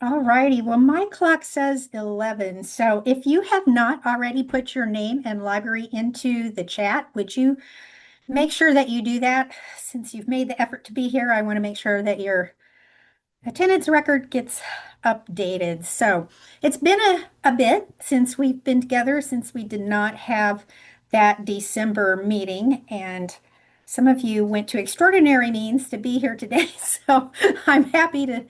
All righty. Well, my clock says 11. So if you have not already put your name and library into the chat, would you make sure that you do that? Since you've made the effort to be here, I want to make sure that your attendance record gets updated. So it's been a bit since we've been together, since we did not have that December meeting. And some of you went to extraordinary means to be here today. So I'm happy to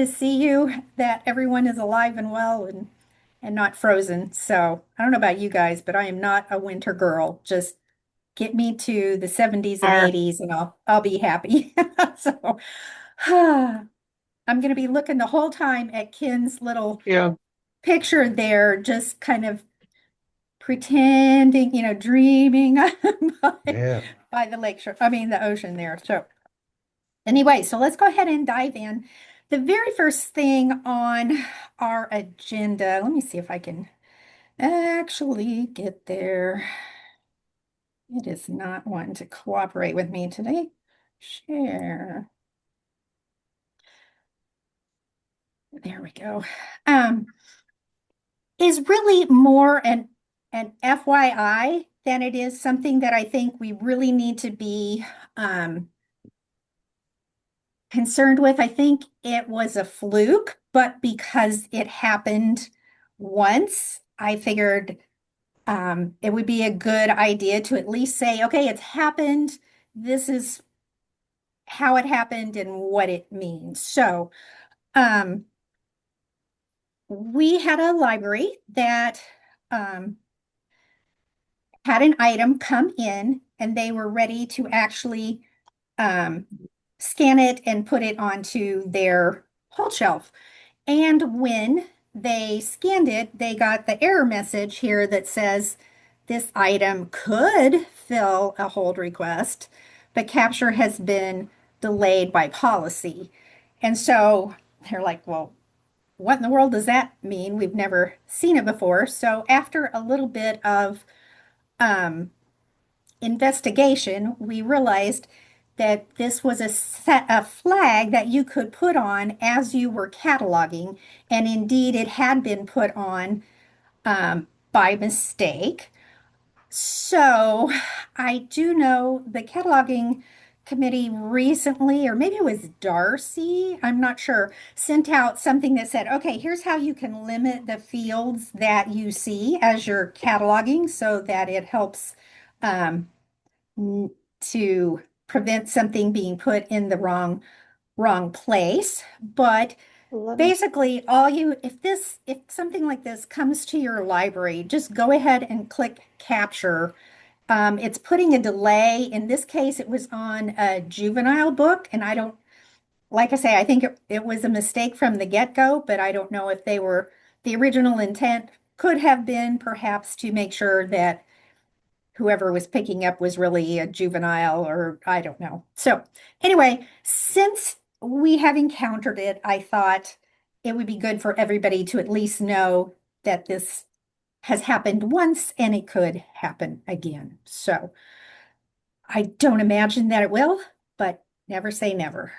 see you, that everyone is alive and well and not frozen. So I don't know about you guys, but I am not a winter girl. Just get me to the 70s and Our 80s and I'll be happy. So I'm going to be looking the whole time at Ken's little Yeah. picture there, just kind of pretending, dreaming by, Yeah. by the lake shore, I mean, the ocean there. So, anyway, so let's go ahead and dive in. The very first thing on our agenda, let me see if I can actually get there. It is not wanting to cooperate with me today. Share. There we go. Um, is really more an FYI than it is something that I think we really need to be concerned with. I think it was a fluke, but because it happened once, I figured it would be a good idea to at least say, okay, it's happened. This is how it happened and what it means. So, um, we had a library that um, had an item come in and they were ready to actually um, scan it and put it onto their hold shelf. And when they scanned it, they got the error message here that says this item could fill a hold request, but capture has been delayed by policy. And so they're like, well, what in the world does that mean? We've never seen it before. So after a little bit of um, investigation, we realized that this was a flag that you could put on as you were cataloging, and indeed it had been put on by mistake. So I do know the cataloging committee recently, or maybe it was Darcy, I'm not sure, sent out something that said, okay, here's how you can limit the fields that you see as you're cataloging so that it helps um, to prevent something being put in the wrong place. But 11. basically, if something like this comes to your library, just go ahead and click capture. It's putting a delay. In this case, it was on a juvenile book, and I don't, like I say, I think it was a mistake from the get-go, but I don't know if the original intent could have been perhaps to make sure that whoever was picking up was really a juvenile, or I don't know. So anyway, since we have encountered it, I thought it would be good for everybody to at least know that this has happened once and it could happen again. So I don't imagine that it will, but never say never.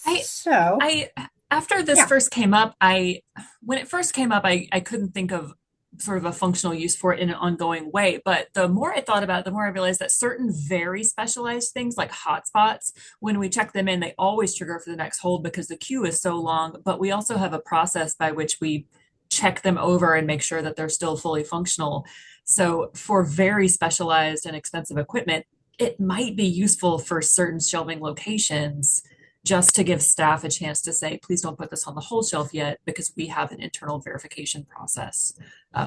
I So I after this yeah, first came up, I when it first came up, I couldn't think of sort of a functional use for it in an ongoing way. But the more I thought about it, the more I realized that certain very specialized things like hotspots, when we check them in, they always trigger for the next hold because the queue is so long. But we also have a process by which we check them over and make sure that they're still fully functional. So for very specialized and expensive equipment, it might be useful for certain shelving locations just to give staff a chance to say, please don't put this on the whole shelf yet because we have an internal verification process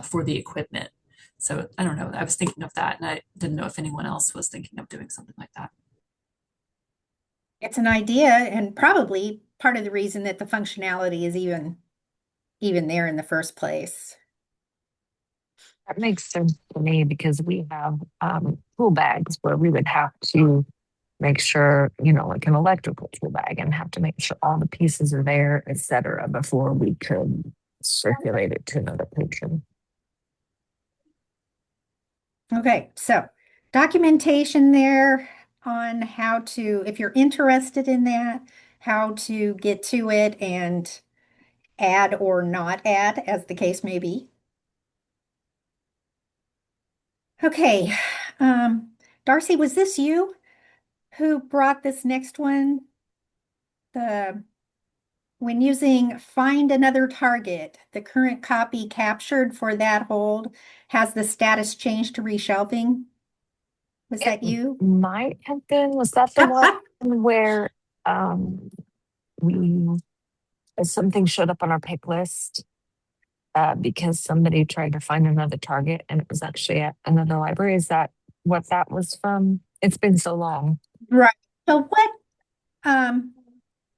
for the equipment. So I don't know. I was thinking of that and I didn't know if anyone else was thinking of doing something like that. it's an idea and probably part of the reason that the functionality is even there in the first place. That makes sense to me because we have tool bags where we would have to make sure, like an electrical tool bag and have to make sure all the pieces are there, et cetera, before we could circulate it to another patron. Okay, so documentation there on how to, if you're interested in that, how to get to it and add or not add, as the case may be. Okay, Darcy, was this you who brought this next one? The When using find another target, the current copy captured for that hold has the status changed to reshelving. Was It that you? might have been, was that the one where um we something showed up on our pick list because somebody tried to find another target and it was actually at another library? Is that what that was from? It's been so long. Right. So um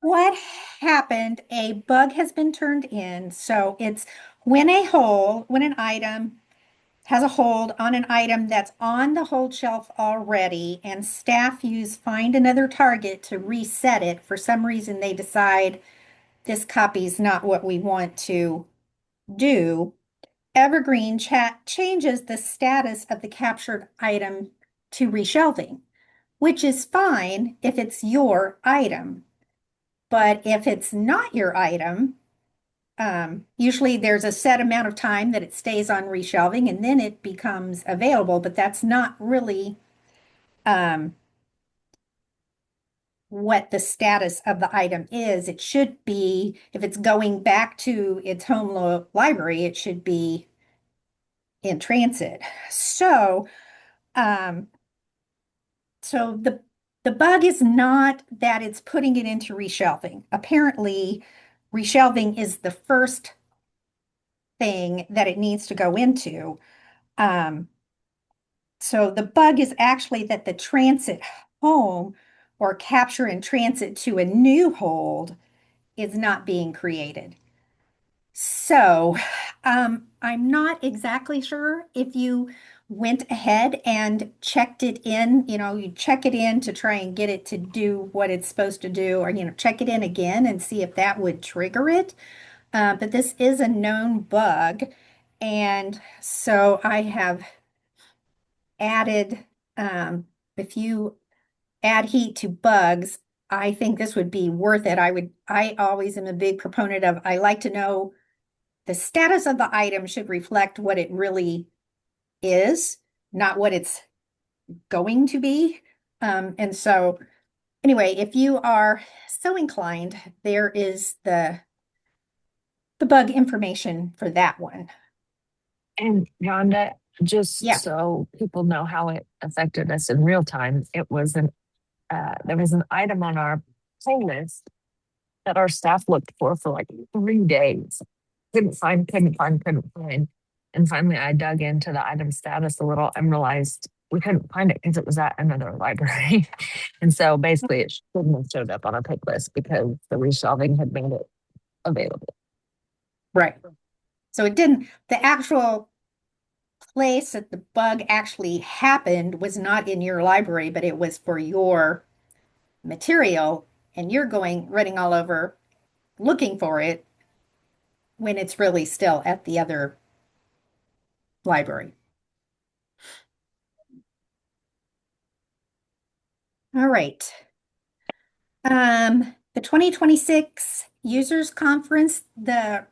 what happened? A bug has been turned in. So it's when an item has a hold on an item that's on the hold shelf already, and staff use find another target to reset it. For some reason, they decide this copy's not what we want to do. Evergreen chat changes the status of the captured item to reshelving, which is fine if it's your item. But if it's not your item, usually there's a set amount of time that it stays on reshelving and then it becomes available, but that's not really um, what the status of the item is. It should be, if it's going back to its library, it should be in transit. So, um, so the bug is not that it's putting it into reshelving. Apparently, reshelving is the first thing that it needs to go into. Um, so the bug is actually that the transit home or capture and transit to a new hold is not being created. So I'm not exactly sure if you went ahead and checked it in, you check it in to try and get it to do what it's supposed to do, or, check it in again and see if that would trigger it. But this is a known bug. And so I have added, if you add heat to bugs, I think this would be worth it. I always am a big proponent of, I like to know the status of the item should reflect what it really is, not what it's going to be. And so anyway, if you are so inclined, there is the bug information for that one. And Rhonda, just Yeah. so people know how it affected us in real time, it was an there was an item on our playlist that our staff looked for like 3 days. Couldn't find. And finally, I dug into the item status a little and realized we couldn't find it because it was at another library. And so basically, it shouldn't have showed up on our pick list because the reshelving had made it available. Right. So it didn't, the actual place that the bug actually happened was not in your library, but it was for your material, and you're running all over looking for it when it's really still at the other library. All right. The 2026 Users Conference, the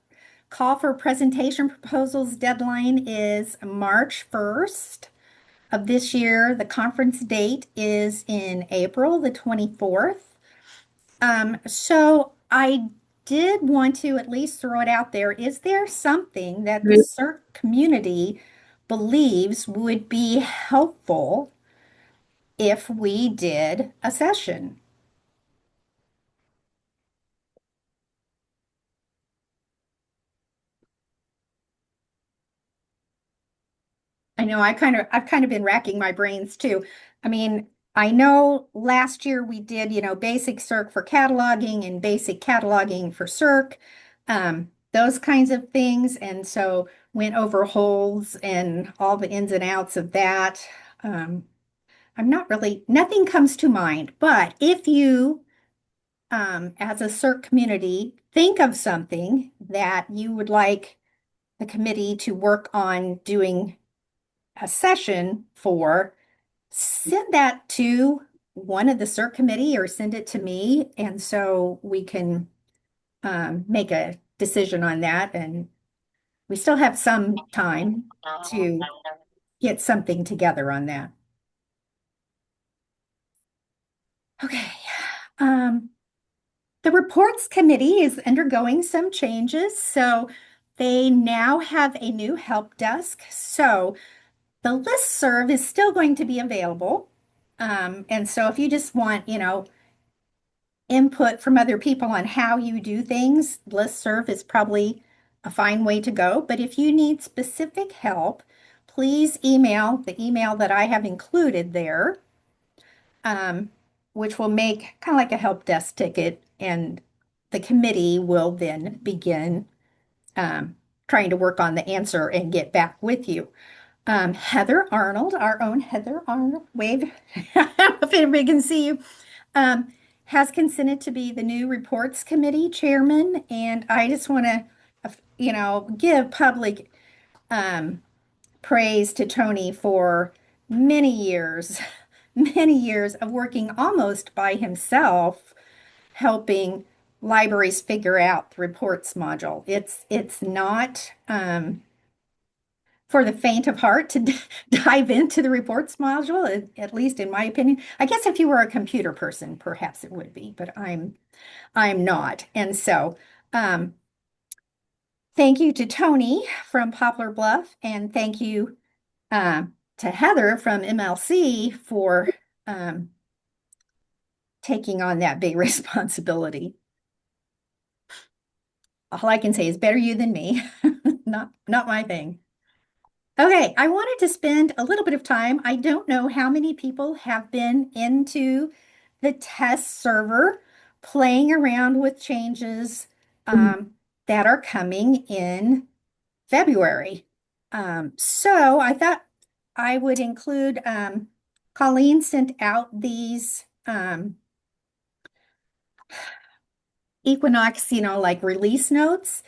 call for presentation proposals deadline is March 1st of this year. The conference date is in April the 24th. So I did want to at least throw it out there. Is there something that the CERT community believes would be helpful if we did a session? I know I've kind of been racking my brains too. I mean, I know last year we did, basic circ for cataloging and basic cataloging for circ, those kinds of things. And so went over holds and all the ins and outs of that. Um, nothing comes to mind, but if you, as a circ community, think of something that you would like the committee to work on doing a session for, send that to one of the CERT committee or send it to me. And so we can make a decision on that, and we still have some time to get something together on that. Okay. Um, the reports committee is undergoing some changes, so they now have a new help desk. So the listserv is still going to be available. And so if you just want, input from other people on how you do things, listserv is probably a fine way to go. But if you need specific help, please email the email that I have included there, um, which will make kind of like a help desk ticket, and the committee will then begin trying to work on the answer and get back with you. Heather Arnold, our own Heather Arnold, wave. I don't know if anybody can see you, um, has consented to be the new reports committee chairman. And I just want to, give public um, praise to Tony for many years, many years of working almost by himself, helping libraries figure out the reports module. It's not for the faint of heart to dive into the reports module, at least in my opinion. I guess if you were a computer person, perhaps it would be, but I'm not. And so, um, thank you to Tony from Poplar Bluff, and thank you to Heather from MLC for um, taking on that big responsibility. All I can say is better you than me. Not my thing. Okay, I wanted to spend a little bit of time. I don't know how many people have been into the test server playing around with changes that are coming in February. So I thought I would include, Colleen sent out these Equinox, like release notes.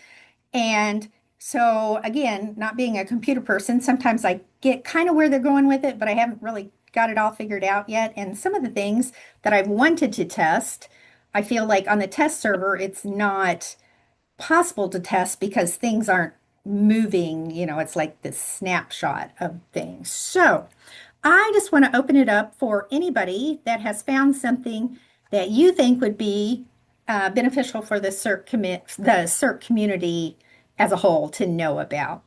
And so, again, not being a computer person, sometimes I get kind of where they're going with it, but I haven't really got it all figured out yet. And some of the things that I've wanted to test, I feel like on the test server, it's not possible to test because things aren't moving. It's like this snapshot of things. So I just want to open it up for anybody that has found something that you think would be beneficial for the CERT community as a whole to know about.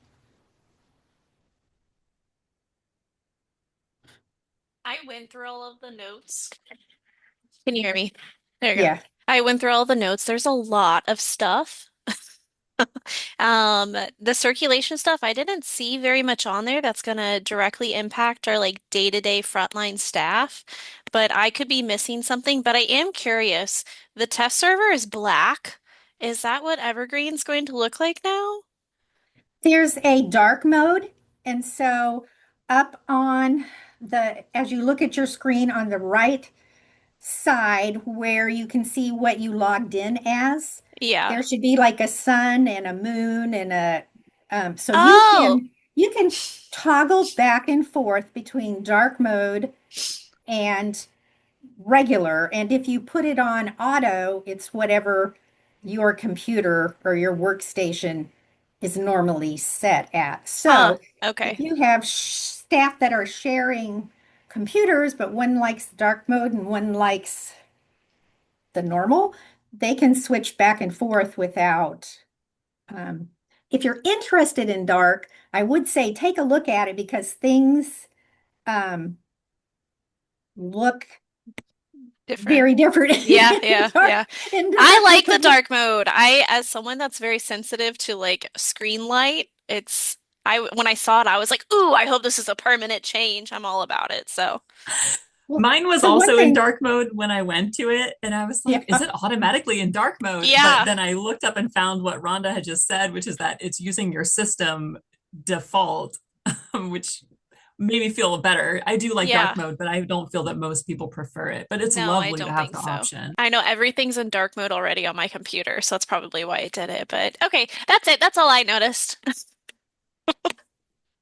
I went through all of the notes. Can you hear me? There you go. Yeah. I went through all the notes. There's a lot of stuff. The circulation stuff, I didn't see very much on there that's going to directly impact our like day-to-day frontline staff, but I could be missing something. But I am curious. The test server is black. Is that what Evergreen's going to look like now? There's a dark mode. And so up on as you look at your screen on the right side where you can see what you logged in as, Yeah. there should be like a sun and a moon and so you Oh, can toggle back and forth between dark mode and regular. And if you put it on auto, it's whatever your computer or your workstation is normally set at. So if okay. you have staff that are sharing computers, but one likes dark mode and one likes the normal, they can switch back and forth without. Um, if you're interested in dark, I would say take a look at it because things um, look Different. very different Yeah, in yeah, dark, yeah. in I dark like the mode. dark mode. As someone that's very sensitive to like screen light, when I saw it, I was like, "Ooh, I hope this is a permanent change." I'm all about it. So, Well, Mine was so one also in thing, dark mode when I went to it, and I was like, is yeah, it automatically in dark mode? But yeah, then I looked up and found what Rhonda had just said, which is that it's using your system default, which made me feel better. I do like dark yeah. mode, but I don't feel that most people prefer it. But it's No, I lovely to don't have think the so. option. I know everything's in dark mode already on my computer, so that's probably why I did it. But okay, that's it. That's all I noticed.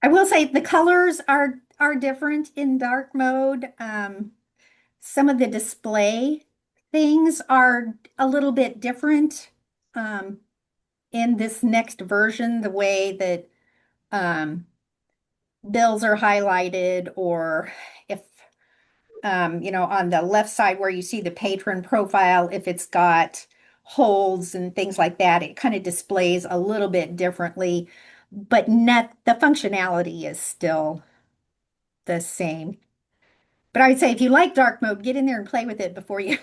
I will say the colors are different in dark mode. Some of the display things are a little bit different um, in this next version, the way that um, bills are highlighted, or if on the left side where you see the patron profile, if it's got holds and things like that, it kind of displays a little bit differently, but net the functionality is still the same. But I would say if you like dark mode, get in there and play with it before you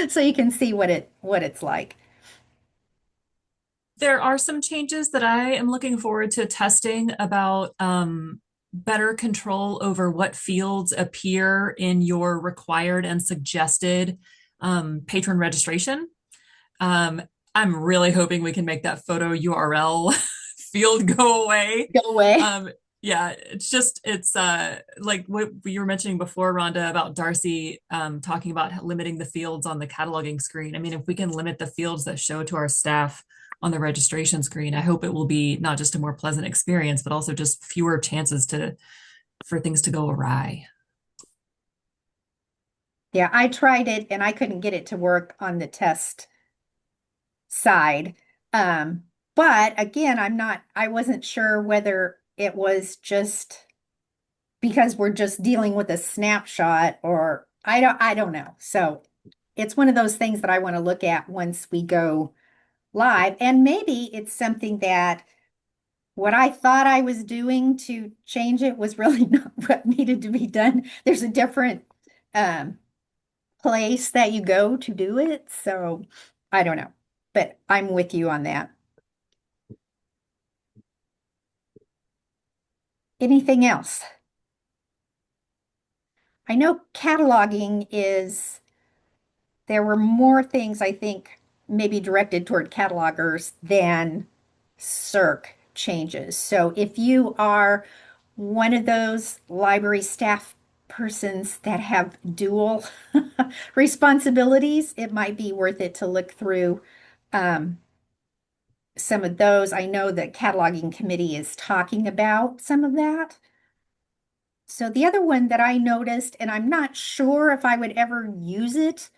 so you can see what it's like. There are some changes that I am looking forward to testing about better control over what fields appear in your required and suggested patron registration. Um, I'm really hoping we can make that photo URL field go away. Go away. Um, yeah, it's like what you were mentioning before, Rhonda, about Darcy talking about limiting the fields on the cataloging screen. I mean, if we can limit the fields that show to our staff on the registration screen, I hope it will be not just a more pleasant experience, but also just fewer chances to for things to go awry. Yeah, I tried it and I couldn't get it to work on the test side. Um, but again, I wasn't sure whether it was just because we're just dealing with a snapshot, or I don't know. So it's one of those things that I want to look at once we go live. And maybe it's something that what I thought I was doing to change it was really not what needed to be done. There's a different um, place that you go to do it. So I don't know, but I'm with you on that. Anything else? I know cataloging is, there were more things I think maybe directed toward catalogers than circ changes. So if you are one of those library staff persons that have dual responsibilities, it might be worth it to look through um, some of those. I know the cataloging committee is talking about some of that. So the other one that I noticed, and I'm not sure if I would ever use it,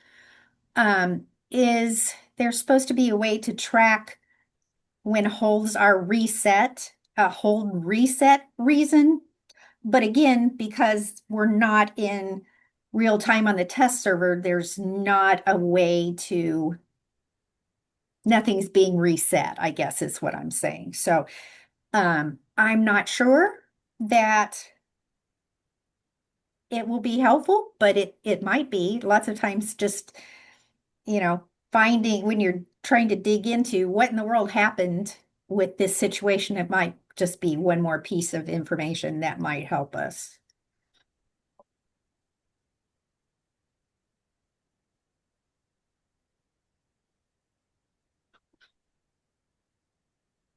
is there's supposed to be a way to track when holds are reset, a hold reset reason. But again, because we're not in real time on the test server, there's not a way to, nothing's being reset, I guess is what I'm saying. So I'm not sure that it will be helpful, but it might be. Lots of times just, you know, finding when you're trying to dig into what in the world happened with this situation, it might just be one more piece of information that might help us.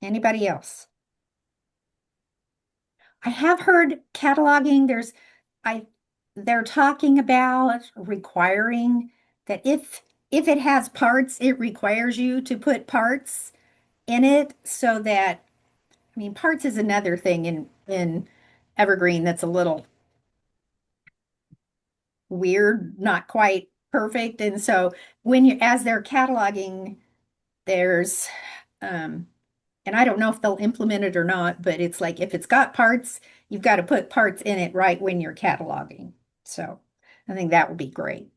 Anybody else? I have heard cataloging, I, they're talking about requiring that if it has parts, it requires you to put parts in it so that, I mean, parts is another thing in Evergreen that's a little weird, not quite perfect. And so when you, as they're cataloging, there's, um, and I don't know if they'll implement it or not, but it's like if it's got parts, you've got to put parts in it right when you're cataloging. So I think that would be great.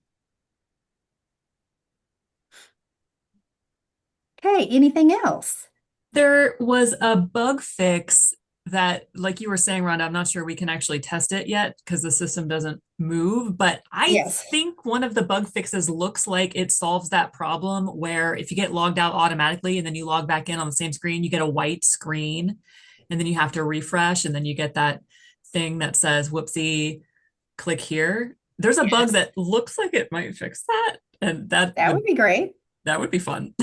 Okay, anything else? There was a bug fix that, like you were saying, Rhonda, I'm not sure we can actually test it yet because the system doesn't move, but I Yes. think one of the bug fixes looks like it solves that problem where if you get logged out automatically and then you log back in on the same screen, you get a white screen and then you have to refresh and then you get that thing that says, whoopsie, click here. There's a bug Yes. that looks like it might fix that, and That would be great. that would be fun.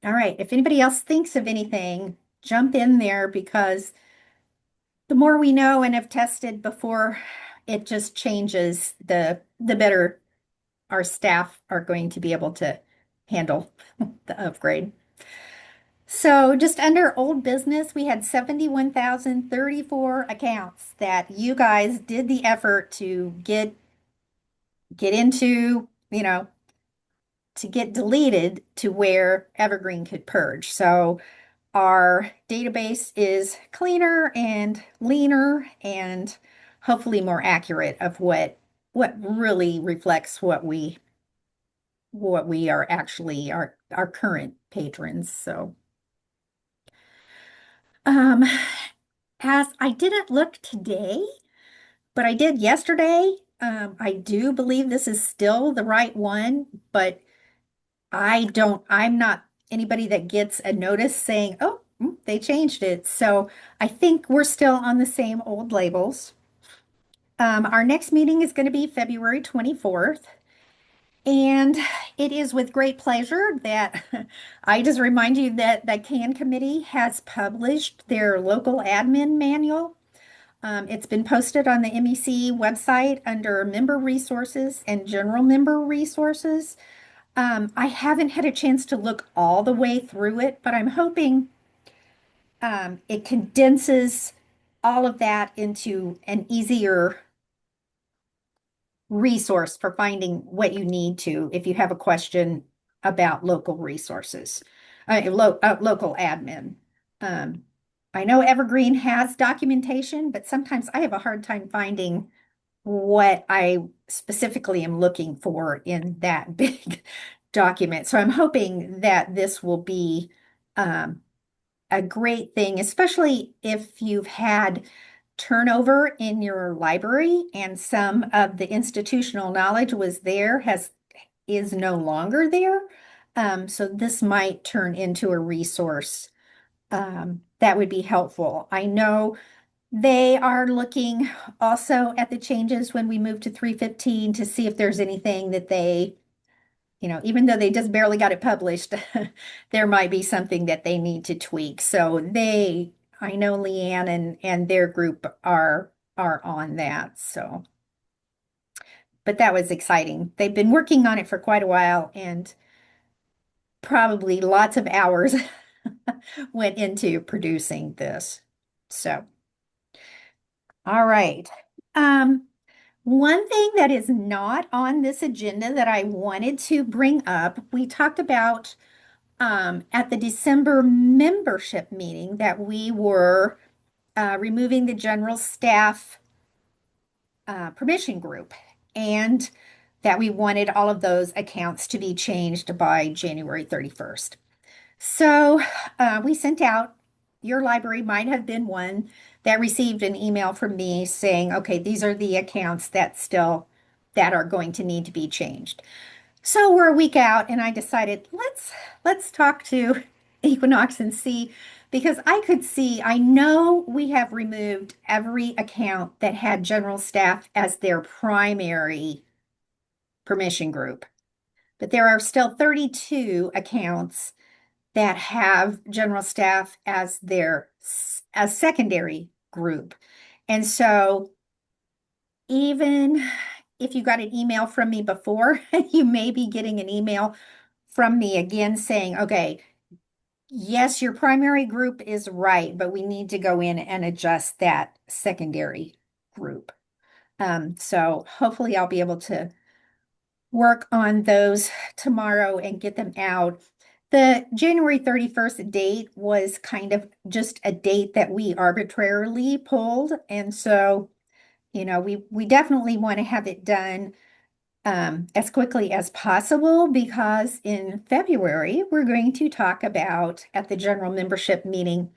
All right. If anybody else thinks of anything, jump in there because the more we know and have tested before it just changes, the better our staff are going to be able to handle the upgrade. So just under old business, we had 71,034 accounts that you guys did the effort to get into, to get deleted to where Evergreen could purge. So our database is cleaner and leaner and hopefully more accurate of what really reflects what we are actually our current patrons. So um as I didn't look today, but I did yesterday. I do believe this is still the right one, but I'm not anybody that gets a notice saying, oh, they changed it. So I think we're still on the same old labels. Our next meeting is going to be February 24th. And it is with great pleasure that I just remind you that the CAN committee has published their local admin manual. It's been posted on the MEC website under member resources and general member resources. I haven't had a chance to look all the way through it, but I'm hoping it condenses all of that into an easier resource for finding what you need to if you have a question about local resources, local admin. Um, I know Evergreen has documentation, but sometimes I have a hard time finding what I specifically am looking for in that big document. So I'm hoping that this will be um, a great thing, especially if you've had turnover in your library and some of the institutional knowledge was there is no longer there. So this might turn into a resource that would be helpful. I know they are looking also at the changes when we move to 315 to see if there's anything that even though they just barely got it published, there might be something that they need to tweak. So I know Leanne and their group are on that. So, but that was exciting. They've been working on it for quite a while and probably lots of hours went into producing this. So, all right. Um, One thing that is not on this agenda that I wanted to bring up, we talked about at the December membership meeting that we were removing the general staff permission group and that we wanted all of those accounts to be changed by January 31st. So we sent out, your library might have been one that received an email from me saying, okay, these are the accounts that are going to need to be changed. So we're a week out and I decided let's talk to Equinox and see because I know we have removed every account that had general staff as their primary permission group. But there are still 32 accounts that have general staff as their as secondary group. And so even if you got an email from me before, you may be getting an email from me again saying, okay, yes, your primary group is right, but we need to go in and adjust that secondary group. So hopefully I'll be able to work on those tomorrow and get them out. The January 31st date was kind of just a date that we arbitrarily pulled. And so, we definitely want to have it done as quickly as possible because in February, we're going to talk about at the general membership meeting,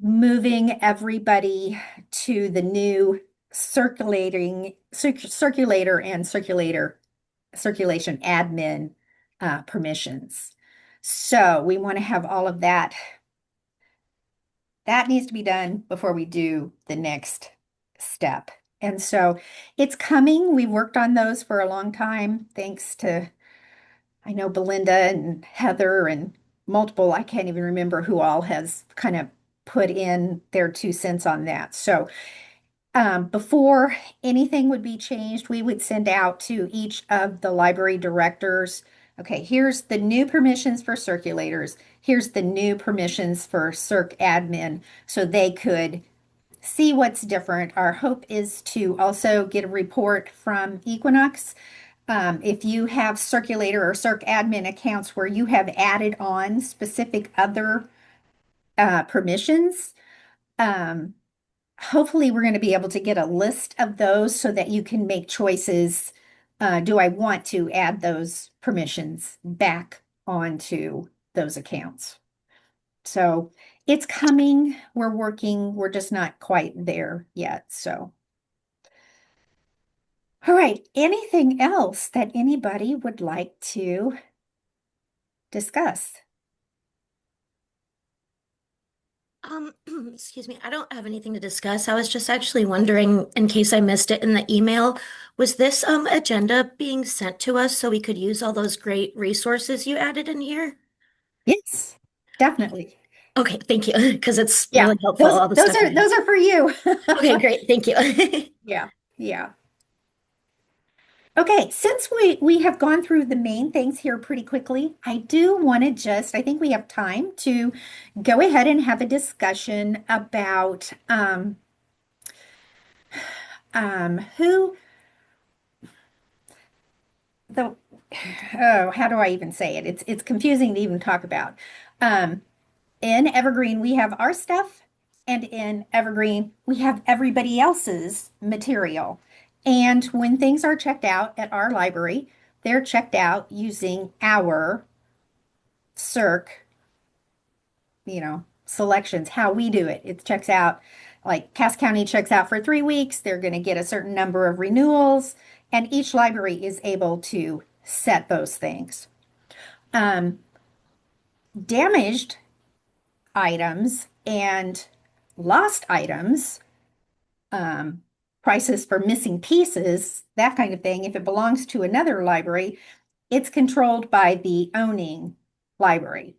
moving everybody to the new circulator and circulation admin permissions. So we want to have all of that. That needs to be done before we do the next step. And so it's coming. We've worked on those for a long time, thanks to, I know, Belinda and Heather and multiple, I can't even remember who all has kind of put in their 2 cents on that. So before anything would be changed, we would send out to each of the library directors, okay, here's the new permissions for circulators. here's the new permissions for Circ admin so they could see what's different. Our hope is to also get a report from Equinox. If you have Circulator or Circ admin accounts where you have added on specific other permissions, um, hopefully we're going to be able to get a list of those so that you can make choices. Do I want to add those permissions back onto those accounts? So it's coming. We're working. We're just not quite there yet. So, all right. Anything else that anybody would like to discuss? Excuse me, I don't have anything to discuss. I was just actually wondering, in case I missed it in the email, was this agenda being sent to us so we could use all those great resources you added in here? Yes, definitely. Okay, thank you, because it's Yeah, really helpful, all the stuff. those are for you. Okay, great, thank you. Yeah, yeah. Okay, since we have gone through the main things here pretty quickly, I do want to just, I think we have time to go ahead and have a discussion about who the oh, how do I even say it? It's confusing to even talk about. Um, in Evergreen, we have our stuff, and in Evergreen, we have everybody else's material. And when things are checked out at our library, they're checked out using our Circ, selections, how we do it. It checks out, like Cass County checks out for 3 weeks. They're going to get a certain number of renewals, and each library is able to set those things. Um, Damaged items and lost items, um, prices for missing pieces, that kind of thing, if it belongs to another library, it's controlled by the owning library.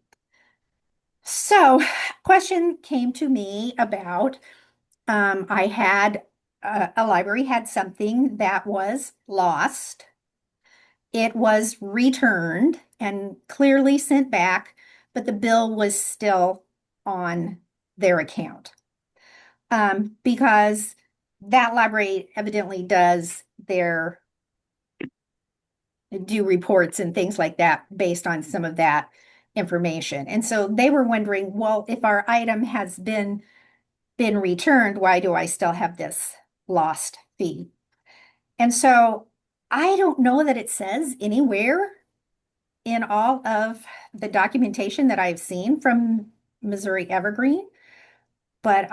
So, question came to me about I had a library had something that was lost. It was returned and clearly sent back, but the bill was still on their account. Because that library evidently do reports and things like that based on some of that information. And so they were wondering, well, if our item has been returned, why do I still have this lost fee? And so I don't know that it says anywhere in all of the documentation that I've seen from Missouri Evergreen, but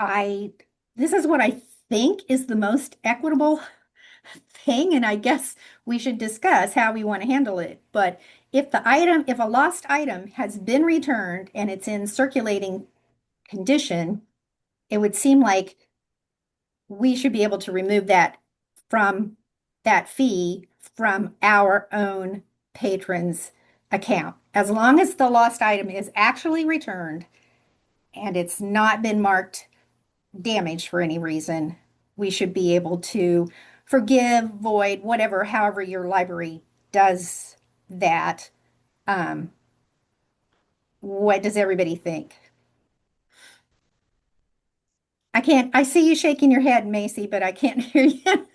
this is what I think is the most equitable thing, and I guess we should discuss how we want to handle it. But if a lost item has been returned and it's in circulating condition, it would seem like we should be able to remove from that fee from our own patron's account. As long as the lost item is actually returned and it's not been marked damaged for any reason, we should be able to forgive, void, whatever, however your library does that. Um, what does everybody think? I see you shaking your head, Macy, but I can't hear you.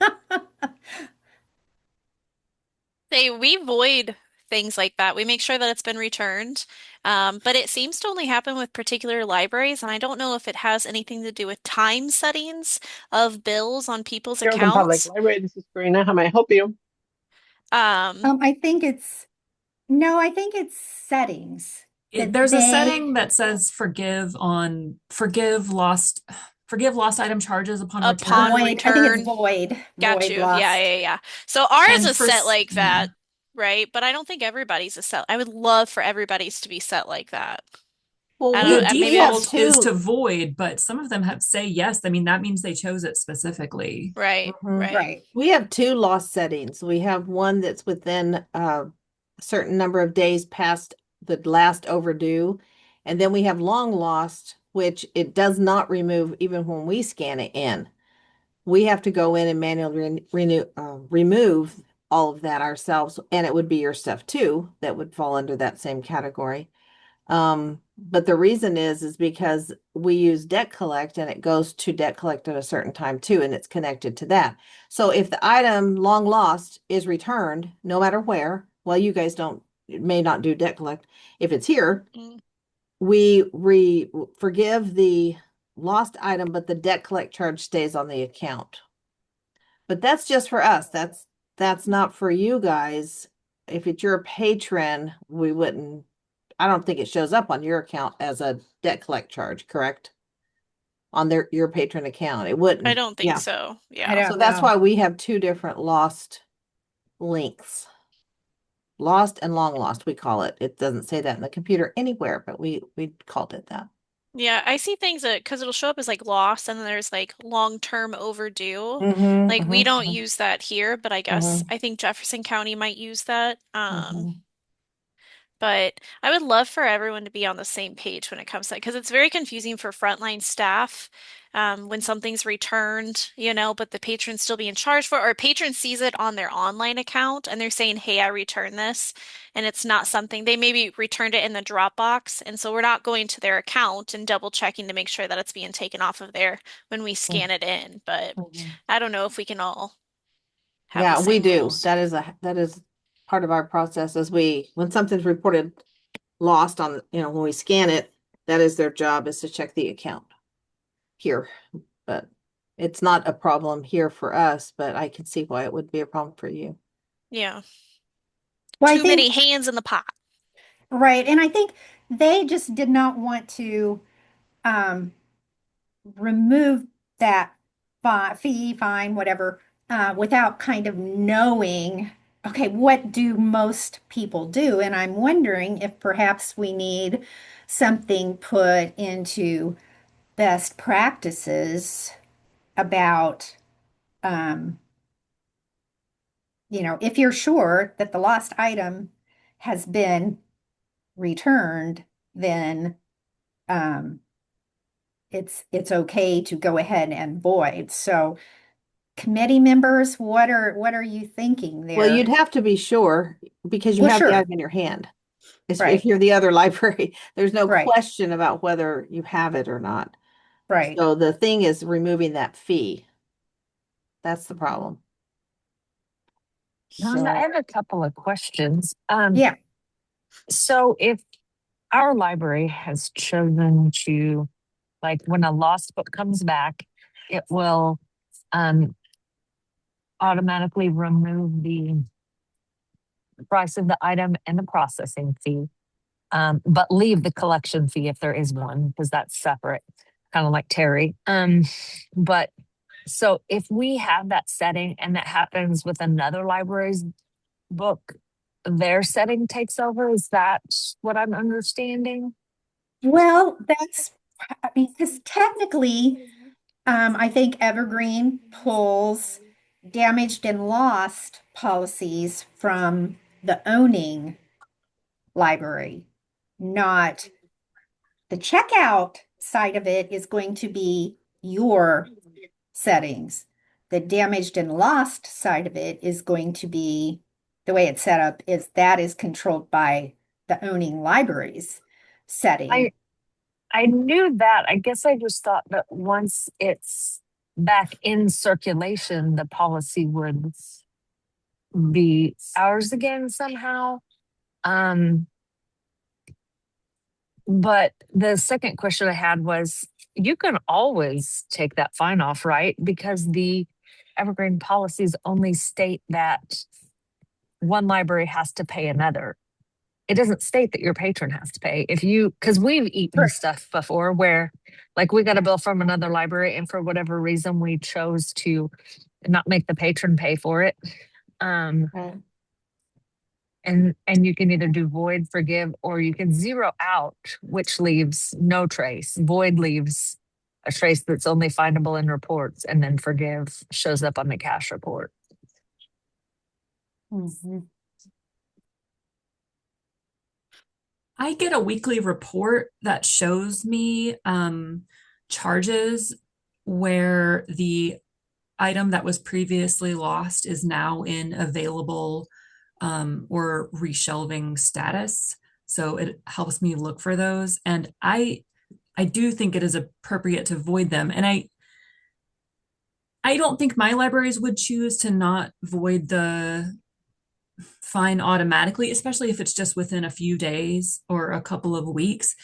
We void things like that. We make sure that it's been returned. But it seems to only happen with particular libraries, and I don't know if it has anything to do with time settings of bills on people's Carrollton Public accounts. Library, this is Karina. How may I help you? I think no, I think it's settings that There's a setting that says forgive lost item charges upon Upon return. void. I think it's return. Got void you. lost. Yeah. So ours And is for set like yeah. that, right? But I don't think everybody's is set. I would love for everybody's to be set like that. Well, I The don't know. we Maybe have we'll, default is two. to void, but some of them have say yes. I mean, that means they chose it specifically. right, Mhm. right. Right. We have two lost settings. We have one that's within a certain number of days past the last overdue. And then we have long lost, which it does not remove even when we scan it in. We have to go in and manually remove all of that ourselves. And it would be your stuff too that would fall under that same category. But the reason is because we use debt collect and it goes to debt collect at a certain time too, and it's connected to that. So if the item long lost is returned, no matter where, well, you guys don't, may not do debt collect. If it's here, Mm. we forgive the lost item, but the debt collect charge stays on the account. But that's just for us. That's not for you guys. If it's your patron, we wouldn't, I don't think it shows up on your account as a debt collect charge, correct? On your patron account. It I wouldn't. don't think Yeah. so. I Yeah. So don't that's know. why we have two different lost links. Lost and long lost, we call it. It doesn't say that in the computer anywhere, but we called it that. Yeah, I see things that because it'll show up as like lost and then there's like long-term overdue. Mm-hmm, Like we don't mm-hmm, use that here, but I guess mm-hmm, I think Jefferson County might use that. mm-hmm. But I would love for everyone to be on the same page when it comes to that because it's very confusing for frontline staff when something's returned, but the patron's still being charged for, or a patron sees it on their online account and they're saying, "Hey, I returned this," and it's not something they maybe returned it in the Dropbox, and so we're not going to their account and double checking to make sure that it's being taken off of there when we scan it in. But Mhm. I don't know if we can all have the Yeah, we same do. rules. That is part of our process as when something's reported lost on, when we scan it, that is their job is to check the account here. But it's not a problem here for us, but I can see why it would be a problem for you. Yeah, Well, I too many think, hands in the pot. right. And I think they just did not want to um, remove that fee, fine, whatever, without kind of knowing, okay, what do most people do? And I'm wondering if perhaps we need something put into best practices about, um, if you're sure that the lost item has been returned, then um, it's okay to go ahead and void. So committee members, what are you thinking Well, you'd there? have to be sure because you Well, have the sure. item in your hand. If Right, you're the other library, there's no right, question about whether you have it or not. right. So the thing is removing that fee. That's the problem. Rhonda, I So, have a couple of questions. Yeah. So if our library has chosen to, like, when a lost book comes back, it will um, automatically remove the price of the item and the processing fee, but leave the collection fee if there is one, because that's separate, kind of like Terry. But so if we have that setting and that happens with another library's book, their setting takes over. Is that what I'm understanding? Well, I mean, because technically, I think Evergreen pulls damaged and lost policies from the owning library, not the checkout side of it is going to be your settings. The damaged and lost side of it is going to be the way it's set up is that is controlled by the owning libraries setting. I I knew that. I guess I just thought that once it's back in circulation, the policy would be ours again somehow. Um, but the second question I had was you can always take that fine off, right? Because the evergreen policies only state that one library has to pay another. It doesn't state that your patron has to pay. If you, because we've eaten Correct. stuff before where like we got a bill from another library and for whatever reason we chose to not make the patron pay for it. Um, right. and you can either do void, forgive, or you can zero out, which leaves no trace. Void leaves a trace that's only findable in reports, and then forgive shows up on the cash report. Mhm. I get a weekly report that shows me charges where the item that was previously lost is now in available or reshelving status. So it helps me look for those. And I do think it is appropriate to void them. And I don't think my libraries would choose to not void the fine automatically, especially if it's just within a few days or a couple of weeks.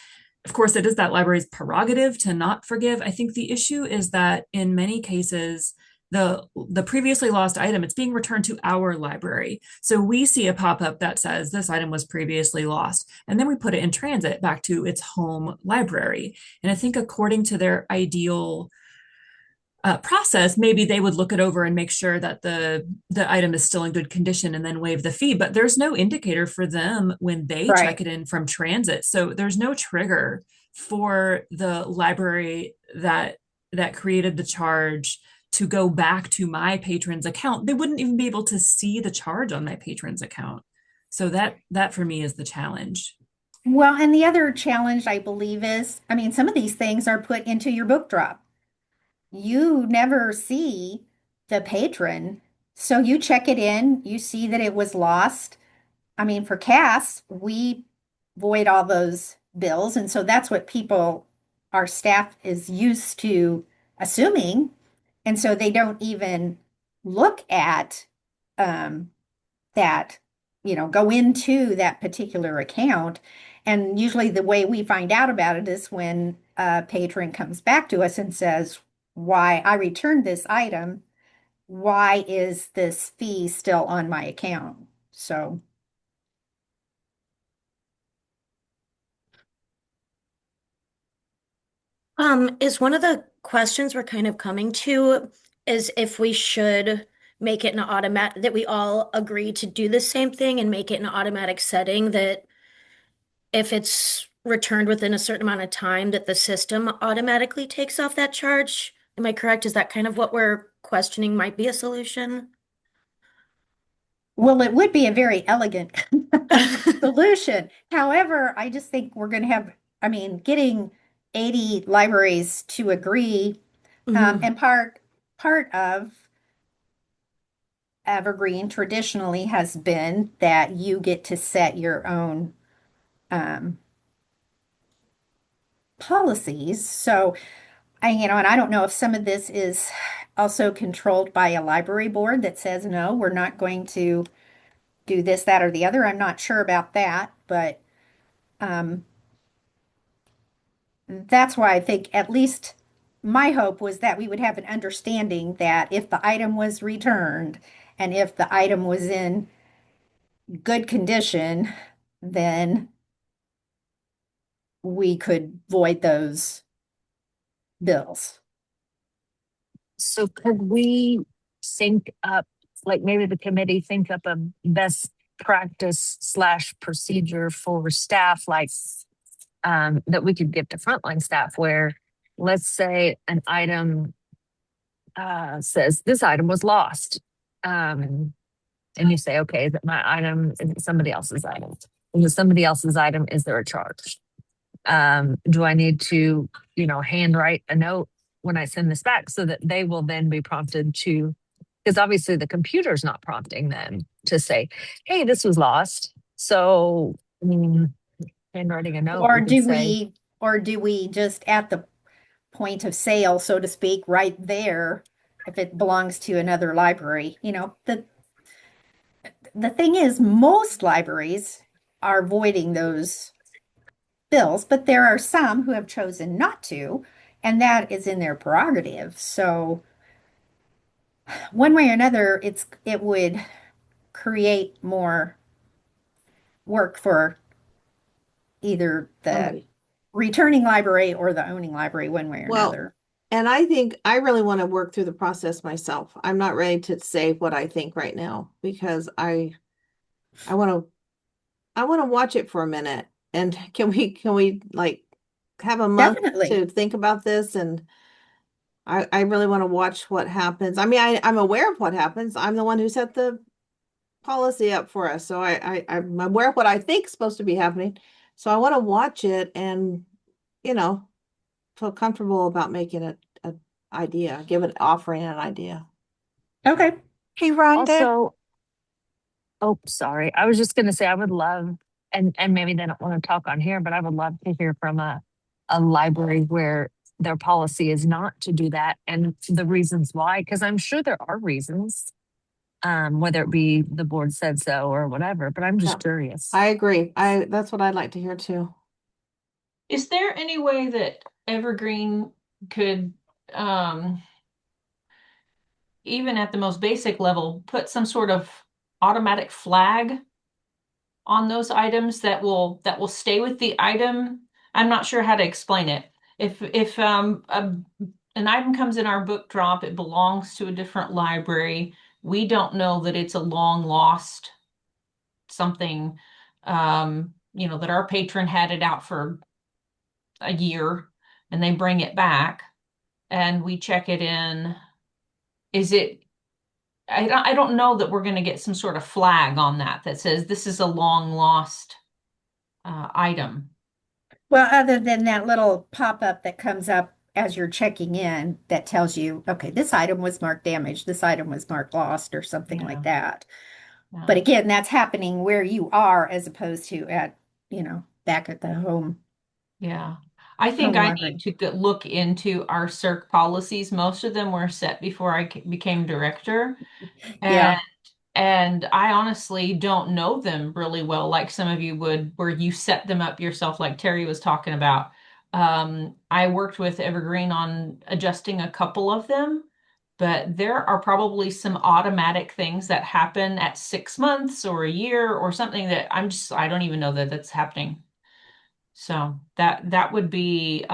Of course, it is that library's prerogative to not forgive. I think the issue is that in many cases, the previously lost item, it's being returned to our library. So we see a pop-up that says this item was previously lost, and then we put it in transit back to its home library. And I think according to their ideal process, maybe they would look it over and make sure that the item is still in good condition and then waive the fee. But there's no indicator for them when they check Right. it in from transit. So there's no trigger for the library that created the charge to go back to my patron's account. They wouldn't even be able to see the charge on my patron's account. So that for me is the challenge. Well, and the other challenge I believe is, I mean, some of these things are put into your book drop. You never see the patron. So you check it in, you see that it was lost. I mean, for Cass, we void all those bills. And so that's what people, our staff is used to assuming. And so they don't even look at um, that, go into that particular account. And usually the way we find out about it is when a patron comes back to us and says, why I returned this item, why is this fee still on my account? So, Is one of the questions we're kind of coming to is if we should make it an automatic, that we all agree to do the same thing and make it an automatic setting that if it's returned within a certain amount of time, that the system automatically takes off that charge. Am I correct? Is that kind of what we're questioning might be a solution? well, it would be a very elegant solution. However, I just think we're going to have, I mean, getting 80 libraries to agree, Mhm. and part of Evergreen traditionally has been that you get to set your own um, policies. So, and I don't know if some of this is also controlled by a library board that says, no, we're not going to do this, that, or the other. I'm not sure about that, but um, that's why I think at least my hope was that we would have an understanding that if the item was returned and if the item was in good condition, then we could void those bills. So could we sync up, like maybe the committee think up a best practice slash procedure for staff, like that we could give to frontline staff where let's say an item says this item was lost. And you say, okay, is it my item? Is it somebody else's item? Is it somebody else's item? Is there a charge? Do I need to, handwrite a note when I send this back so that they will then be prompted to, because obviously the computer's not prompting them to say, hey, this was lost. So, handwriting a note, Or we could do say, we, or do we just at the point of sale, so to speak, right there, if it belongs to another library? The thing is, most libraries are voiding those bills, but there are some who have chosen not to, and that is in their prerogative. So one way or another, it would create more work for either the Somebody. returning library or the owning library, one way or Well, another. and I think I really want to work through the process myself. I'm not ready to say what I think right now because I want to I want to watch it for a minute. And can we like have a month Definitely. to think about this? And I really want to watch what happens. I mean, I'm aware of what happens. I'm the one who set the policy up for us. So I'm aware of what I think is supposed to be happening. So I want to watch it and, you know, feel comfortable about making it a idea, offering an idea. Okay. Hey, Rhonda. also, oh, sorry. I was just going to say, I would love and maybe they don't want to talk on here, but I would love to hear from a library where their policy is not to do that and the reasons why, because I'm sure there are reasons, whether it be the board said so or whatever, but I'm Yeah. just curious. I agree. That's what I'd like to hear too. Is there any way that Evergreen could, um, even at the most basic level, put some sort of automatic flag on those items that will stay with the item? I'm not sure how to explain it. If an item comes in our book drop, it belongs to a different library. We don't know that it's a long lost something, that our patron had it out for a year and they bring it back and we check it in. Is it, I don't know that we're going to get some sort of flag on that says this is a long lost item. Well, other than that little pop-up that comes up as you're checking in that tells you, okay, this item was marked damaged, this item was marked lost, or something Yeah. like that. But Yeah. again, that's happening where you are as opposed to at, back at the Yeah. I think home I need library. to look into our circ policies. Most of them were set before I became director. And Yeah, and I honestly don't know them really well, like some of you would, where you set them up yourself, like Terry was talking about. I worked with Evergreen on adjusting a couple of them, but there are probably some automatic things that happen at 6 months or a year or something that I don't even know that that's happening. So that would be,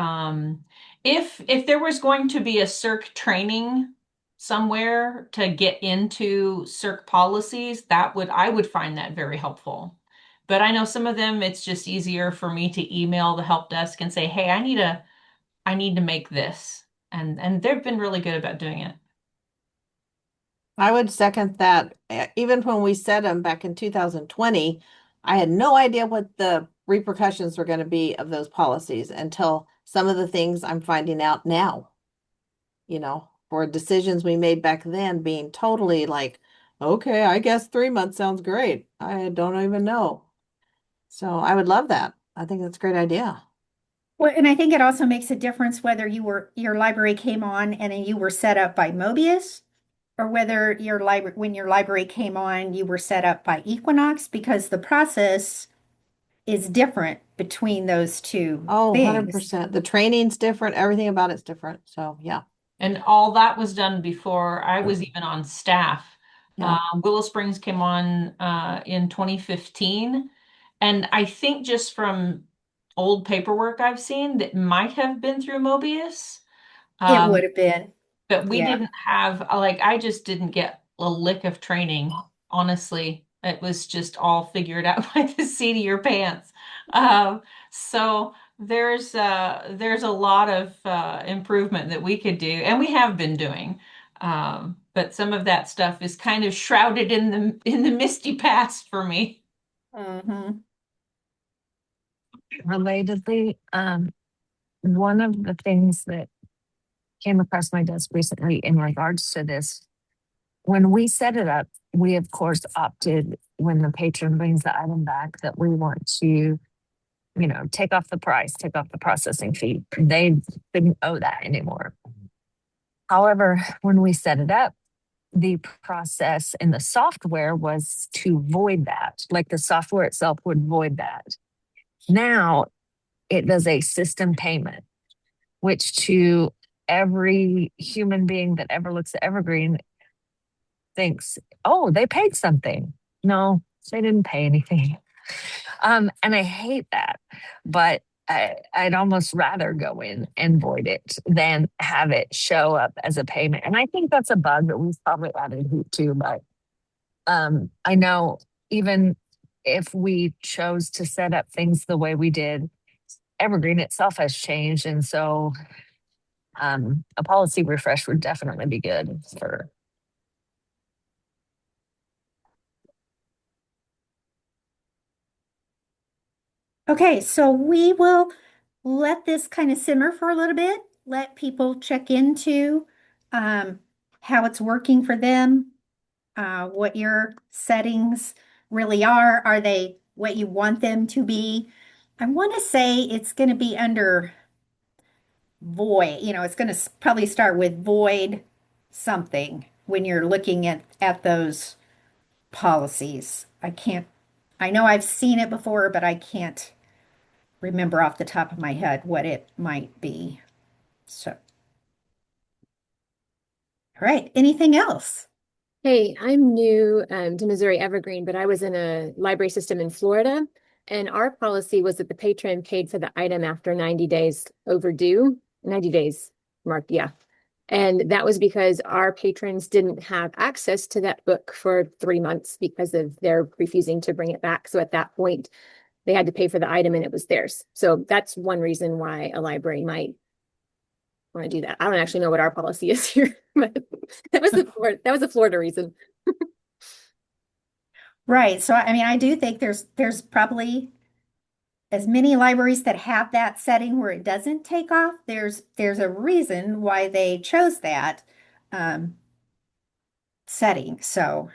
if there was going to be a circ training somewhere to get into circ policies, I would find that very helpful. But I know some of them it's just easier for me to email the help desk and say, "Hey, I need to make this." And they've been really good about doing it. I would second that. Even when we set them back in 2020, I had no idea what the repercussions were going to be of those policies until some of the things I'm finding out now, for decisions we made back then being totally like, okay, I guess 3 months sounds great. I don't even know. So I would love that. I think that's a great idea. well, and I think it also makes a difference whether your library came on and then you were set up by Mobius, or whether when your library came on, you were set up by Equinox, because the process is different between those two Oh, things. 100%. The training's different. Everything about it's different. So yeah, And all that was done before I was even on staff. yeah. Willow Springs came on in 2015. And I think just from old paperwork I've seen that might have been through Mobius. It Um, would have been. but we Yeah. didn't have, like, I just didn't get a lick of training, honestly. It was just all figured out by the seat of your pants. So there's a lot of improvement that we could do, and we have been doing. But some of that stuff is kind of shrouded in the misty past for me. Hmm. Relatedly, one of the things that came across my desk recently in regards to this, when we set it up, we of course opted when the patron brings the item back that we want to, take off the price, take off the processing fee. They didn't owe that anymore. However, when we set it up, the process in the software was to void that, like the software itself would void that. Now it does a system payment, which to every human being that ever looks at Evergreen thinks, oh, they paid something. No, they didn't pay anything. And I hate that, but I'd almost rather go in and void it than have it show up as a payment. And I think that's a bug that we've probably added heat to, but I know even if we chose to set up things the way we did, Evergreen itself has changed. And so a policy refresh would definitely be good for. Okay, so we will let this kind of simmer for a little bit, let people check into um, how it's working for them, what your settings really are. Are they what you want them to be. I want to say it's going to be under void. It's going to probably start with void something when you're looking at those policies. I know I've seen it before, but I can't remember off the top of my head what it might be. So, all right. Anything else? Hey, I'm new to Missouri Evergreen, but I was in a library system in Florida, and our policy was that the patron paid for the item after 90 days overdue. 90 days marked, yeah. And that was because our patrons didn't have access to that book for 3 months because of their refusing to bring it back. So at that point, they had to pay for the item and it was theirs. So that's one reason why a library might want to do that. I don't actually know what our policy is here, but that was a Florida reason. Right. So, I mean, I do think there's probably as many libraries that have that setting where it doesn't take off. There's a reason why they chose that um, setting. So,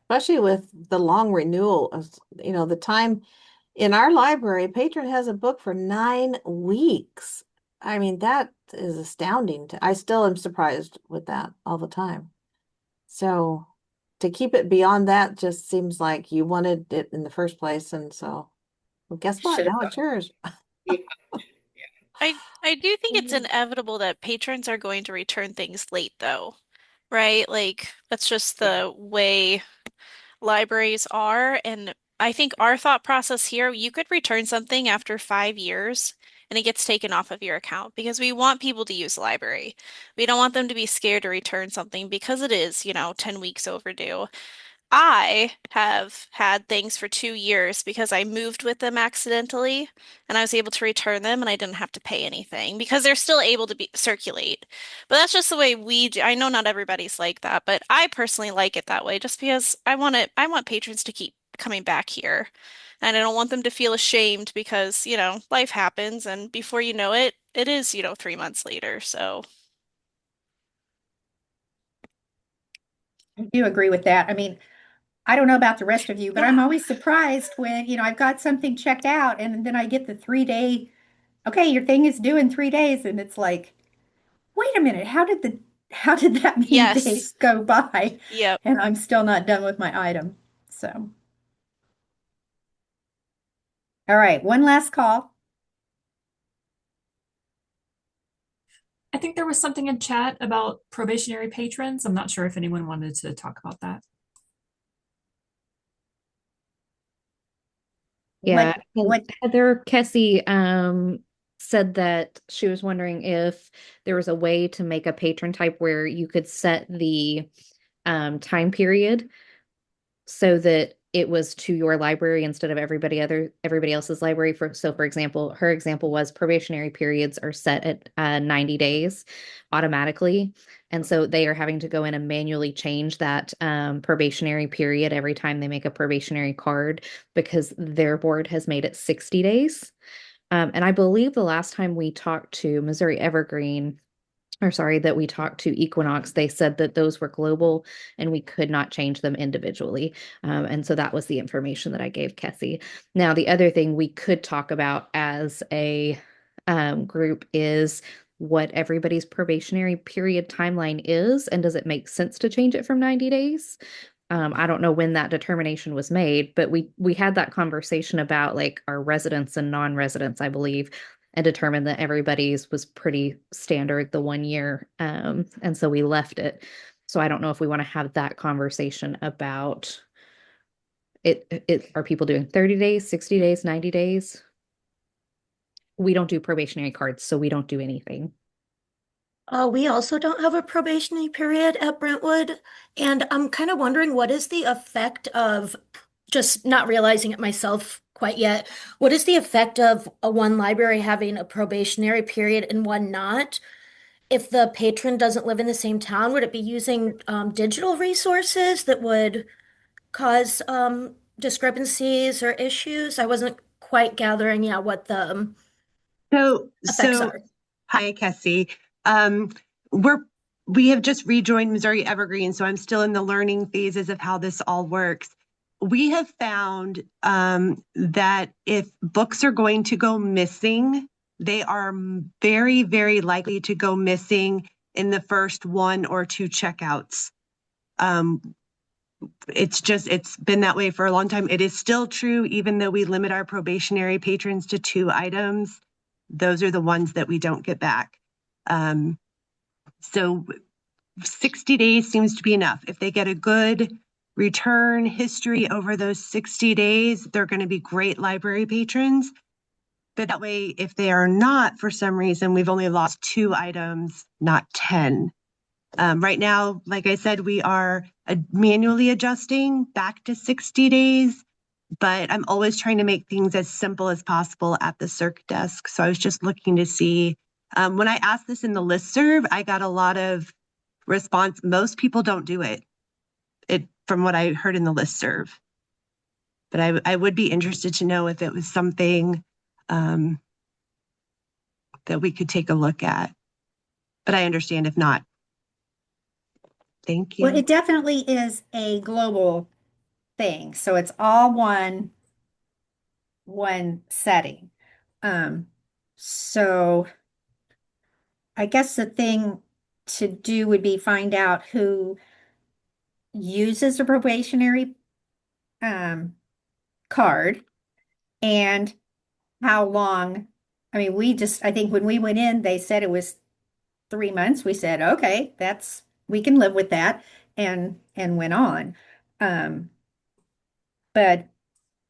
Especially with the long renewal of, the time in our library, a patron has a book for 9 weeks. I mean, that is astounding. I still am surprised with that all the time. So to keep it beyond that just seems like you wanted it in the first place. And so, well, guess what? should have Now it's yours. I do think it's inevitable that patrons are going to return things late though, right? Like that's just the way libraries are. And I think our thought process here, you could return something after 5 years and it gets taken off of your account because we want people to use the library. We don't want them to be scared to return something because it is, 10 weeks overdue. I have had things for 2 years because I moved with them accidentally and I was able to return them and I didn't have to pay anything because they're still able to be circulate. But that's just the way we do. I know not everybody's like that, but I personally like it that way just because I want patrons to keep coming back here. And I don't want them to feel ashamed because, life happens and before you know it, it is, 3 months later. So, I do agree with that. I mean, I don't know about the rest of you, but I'm always surprised when, I've got something checked out and then I get the 3 day, okay, your thing is due in 3 days. And it's like, wait a minute, how did that many yes. days go by? Yep. And I'm still not done with my item. So, all right, one last call. I think there was something in chat about probationary patrons. I'm not sure if anyone wanted to talk about that. Yeah, and What, Heather Kessie said that she was wondering if there was a way to make a patron type where you could set the time period so that it was to your library instead of everybody else's library. For example, her example was probationary periods are set at 90 days automatically, and so they are having to go in and manually change that probationary period every time they make a probationary card because their board has made it 60 days. And I believe the last time we talked to Missouri Evergreen, or sorry, that we talked to Equinox, they said that those were global and we could not change them individually. And so that was the information that I gave Kessie. Now, the other thing we could talk about as a group is what everybody's probationary period timeline is, and does it make sense to change it from 90 days? I don't know when that determination was made, but we had that conversation about like our residents and non-residents, I believe, and determined that everybody's was pretty standard, the 1 year. And so we left it. So I don't know if we want to have that conversation about it. Are people doing 30 days, 60 days, 90 days? We don't do probationary cards, so we don't do anything. We also don't have a probationary period at Brentwood, and I'm kind of wondering what is the effect of just not realizing it myself quite yet. What is the effect of a one library having a probationary period and one not? If the patron doesn't live in the same town, would it be using digital resources that would cause discrepancies or issues? I wasn't quite gathering, yeah, what the So, effects so are. hi, Cassie. We're we have just rejoined Missouri Evergreen, so I'm still in the learning phases of how this all works. We have found that if books are going to go missing, they are very, very likely to go missing in the first 1 or 2 checkouts. It's been that way for a long time. It is still true, even though we limit our probationary patrons to 2 items. Those are the ones that we don't get back. So 60 days seems to be enough. If they get a good return history over those 60 days, they're going to be great library patrons. But that way, if they are not, for some reason, we've only lost 2 items, not 10. Right now, like I said, we are manually adjusting back to 60 days, but I'm always trying to make things as simple as possible at the circ desk. So I was just looking to see, when I asked this in the listserv, I got a lot of response. Most people don't do it, from what I heard in the listserv. But I would be interested to know if it was something that we could take a look at. But I understand if not. Thank you. Well, it definitely is a global thing. So it's all one setting. So I guess the thing to do would be find out who uses a probationary card and how long. I mean, I think when we went in, they said it was 3 months. We said, okay, we can live with that, and went on. But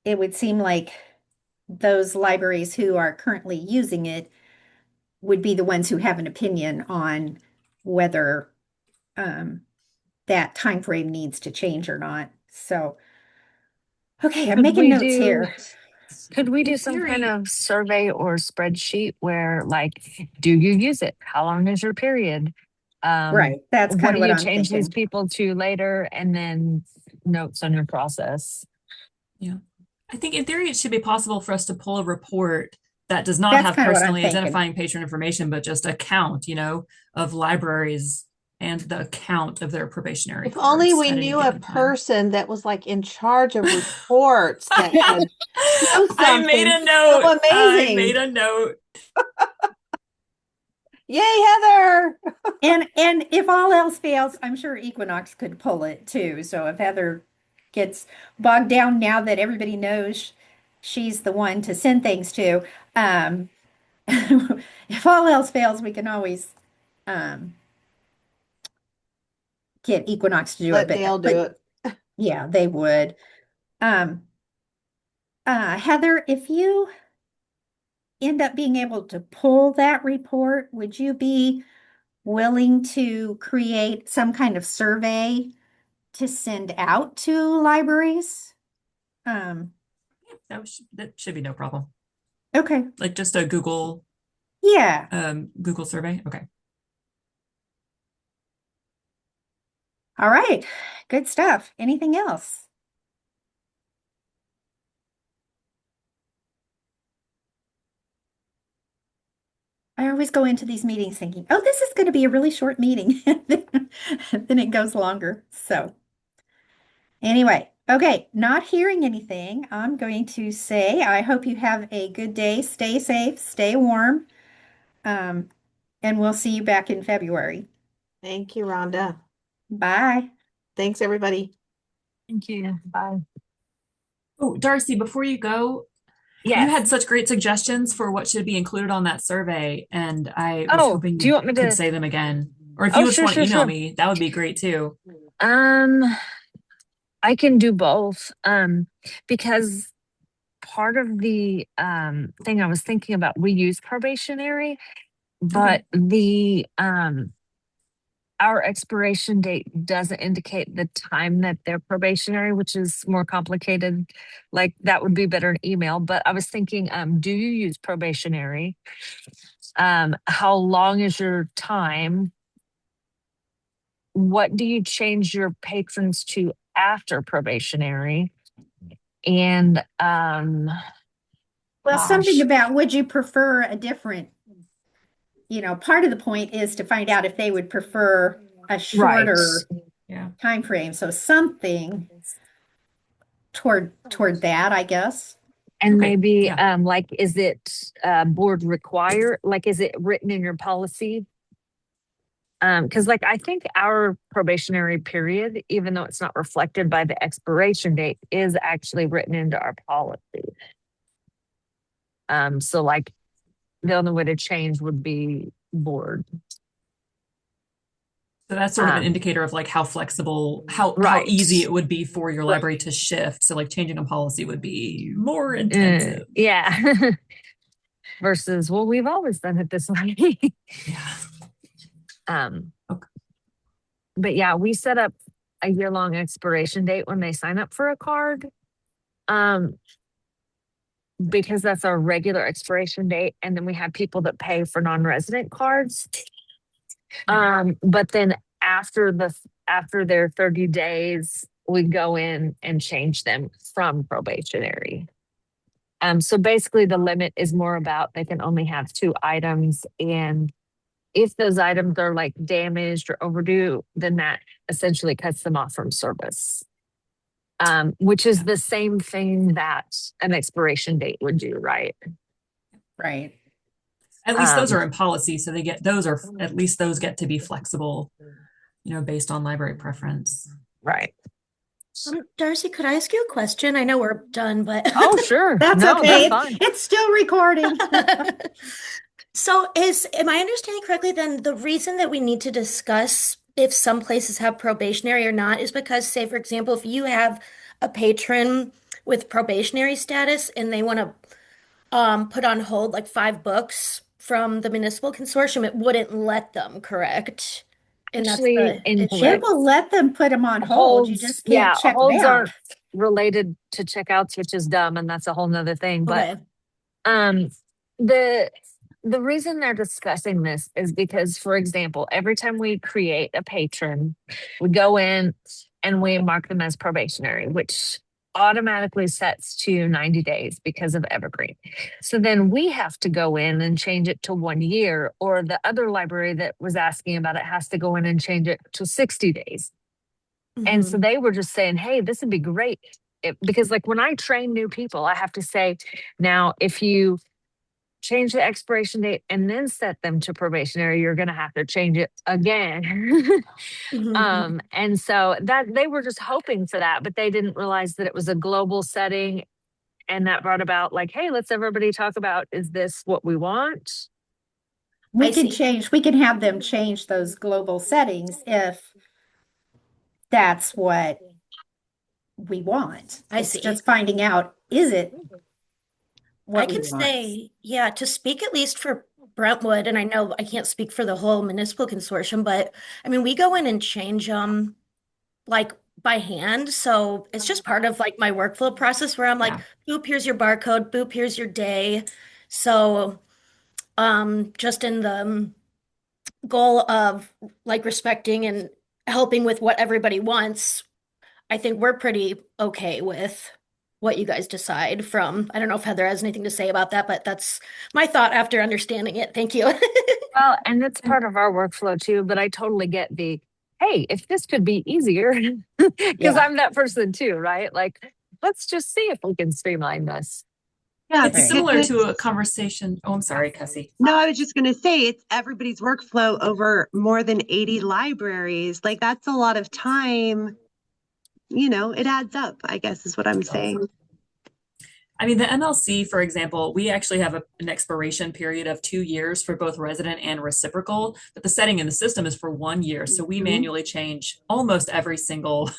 it would seem like those libraries who are currently using it would be the ones who have an opinion on whether that time frame needs to change or not. So, okay, I'm making notes here. Could we do In some kind theory- of survey or spreadsheet where, like, do you use it? How long is your period? Right, that's kind What of do what you I'm change these thinking. people to later? And then notes on your process. Yeah. I think in theory, it should be possible for us to pull a report that does not That's have kind of what I'm personally thinking. identifying patron information, but just a count, of libraries and the count of their probationary If only cards we at any knew a given time. person that was like in charge of reports that could show I made something a note. so I amazing. made a note. Yay, Heather! And if all else fails, I'm sure Equinox could pull it too. So if Heather gets bogged down now that everybody knows she's the one to send things to, if all else fails, we can always get Equinox to do it. Let Dale do it. Yeah, they would. Um, Heather, if you end up being able to pull that report, would you be willing to create some kind of survey to send out to libraries? That should be no problem. Okay. Like just a Google Yeah. Google survey. Okay. All right. Good stuff. Anything else? I always go into these meetings thinking, oh, this is going to be a really short meeting. Then it goes longer. So anyway, okay, not hearing anything, I'm going to say I hope you have a good day. Stay safe, stay warm, and we'll see you back in February. Thank you, Rhonda. Bye. Thanks, everybody. Thank you. Bye. Oh, Darcy, before you go, you had such great suggestions for what should be included on that survey, and I was hoping do you want me could to say them again. Or if you just want to email me, that would be great too. I can do both. Because part of the thing I was thinking about, we use probationary, but the our expiration date doesn't indicate the time that they're probationary, which is more complicated. Like that would be better in email. But I was thinking, do you use probationary? How long is your time? What do you change your patrons to after probationary? And Well, something gosh, about would you prefer a different part of the point is to find out if they would prefer a Right. shorter Yeah. time frame. So something toward that, I guess. And Okay, maybe yeah. like, is it board required? Like, is it written in your policy? Because like I think our probationary period, even though it's not reflected by the expiration date, is actually written into our policy. So like the only way to change would be board. So that's sort of an Um, indicator of like how flexible, how right. easy it would be for your library Right. to shift. So like changing a policy would be more intensive. Yeah. Versus, well, we've always done it this way. Yeah. Um, Okay. but yeah, we set up a year-long expiration date when they sign up for a card. Because that's our regular expiration date, and then we have people that pay for non-resident cards. But then after their 30 days, we go in and change them from probationary. So basically the limit is more about they can only have 2 items, and if those items are like damaged or overdue, then that essentially cuts them off from service. Which is the same thing that an expiration date would do, right? Right. At least those are in policy, so at least those get to be flexible, based on library preference. Right. Darcy, could I ask you a question? I know we're done, but Oh, sure. That's No, okay. that's fine. It's still recording. So am I understanding correctly then the reason that we need to discuss if some places have probationary or not is because, say, for example, if you have a patron with probationary status and they want to put on hold like 5 books from the municipal consortium, it wouldn't let them, correct? And that's Actually, the issue. It incorrect. will let them put them on hold. You Holds, just can't yeah, check holds back. aren't related to checkouts, which is dumb, and that's a whole nother thing. But Okay. um, the the reason they're discussing this is because, for example, every time we create a patron, we go in and we mark them as probationary, which automatically sets to 90 days because of Evergreen. So then we have to go in and change it to 1 year, or the other library that was asking about it has to go in and change it to 60 days. And so Mhm. they were just saying, hey, this would be great. Because like when I train new people, I have to say, now, if you change the expiration date and then set them to probationary, you're going to have to change it again. Mhm. And so that they were just hoping for that, but they didn't realize that it was a global setting. And that brought about like, hey, let's everybody talk about, is this what we want? I see. We can have them change those global settings if that's what we want. I It's see. just finding out, is it I what we can want? say, yeah, to speak at least for Brentwood, and I know I can't speak for the whole municipal consortium, but I mean, we go in and change like by hand. So it's just part of like my workflow process where I'm like, Yeah. boop, here's your barcode, boop, here's your day. So just in the goal of like respecting and helping with what everybody wants, I think we're pretty okay with what you guys decide from. I don't know if Heather has anything to say about that, but that's my thought after understanding it. Thank you. Well, and that's And part of our workflow too, but I totally get the, hey, if this could be easier, because Yeah. I'm that person too, right? Like, let's just see if we can streamline this. Yeah, it's Right. similar because to a conversation. Oh, I'm sorry, Cassie. no, I was just going to say it's everybody's workflow over more than 80 libraries. Like that's a lot of time. It adds up, I guess is what I'm saying. I mean, the MLC, for example, we actually have an expiration period of 2 years for both resident and reciprocal, but the setting in the system is for 1 year. So we manually change almost every single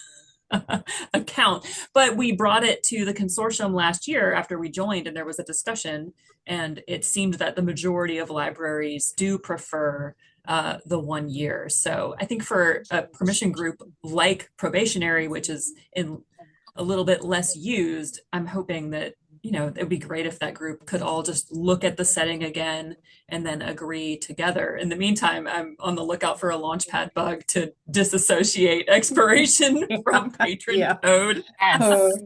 account. But we brought it to the consortium last year after we joined, and there was a discussion, and it seemed that the majority of libraries do prefer the 1 year. So I think for a permission group like probationary, which is in a little bit less used, I'm hoping that it would be great if that group could all just look at the setting again and then agree together. In the meantime, I'm on the lookout for a Launchpad bug to disassociate expiration from patron Yeah. code. Oh,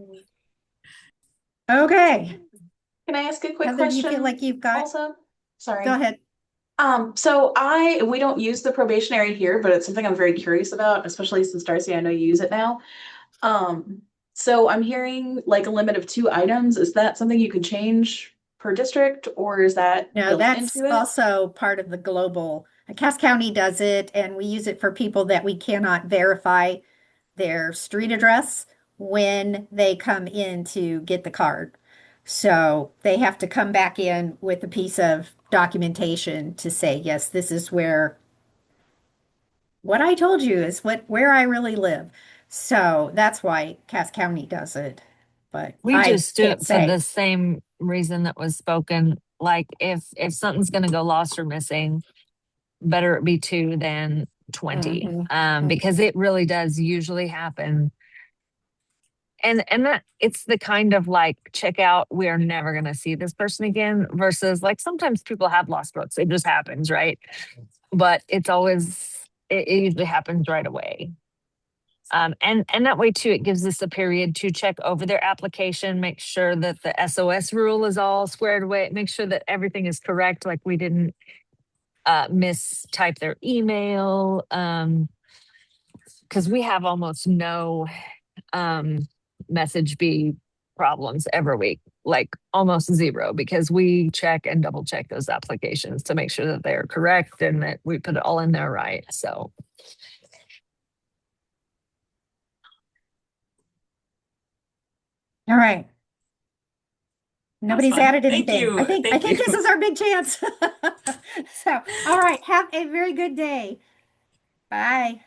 okay. Can I ask a quick Heather, do you feel question like you've got, also? go Sorry. ahead. We don't use the probationary here, but it's something I'm very curious about, especially since Darcy, I know you use it now. Um, so I'm hearing like a limit of 2 items. Is that something you can change per district, or is that No, built that's into it? also part of the global. Cass County does it, and we use it for people that we cannot verify their street address when they come in to get the card. So they have to come back in with a piece of documentation to say, yes, this is where what I told you is where I really live. So that's why Cass County does it. But We I just do can't it for the say. same reason that was spoken. Like if something's going to go lost or missing, better it be 2 than 20. Mhm. Because it really does usually happen. And that it's the kind of like check out, we are never going to see this person again versus like sometimes people have lost books. It just happens, right? But it's always, it usually happens right away. And that way too, it gives us a period to check over their application, make sure that the SOS rule is all squared away, make sure that everything is correct, like we didn't mistype their email. Because we have almost no message B problems every week, like almost zero, because we check and double check those applications to make sure that they're correct and that we put it all in there right. So All right. That was Nobody's fun. added Thank anything. I you. think I Thank think this you. is our big chance. So, all right, have a very good day. Bye.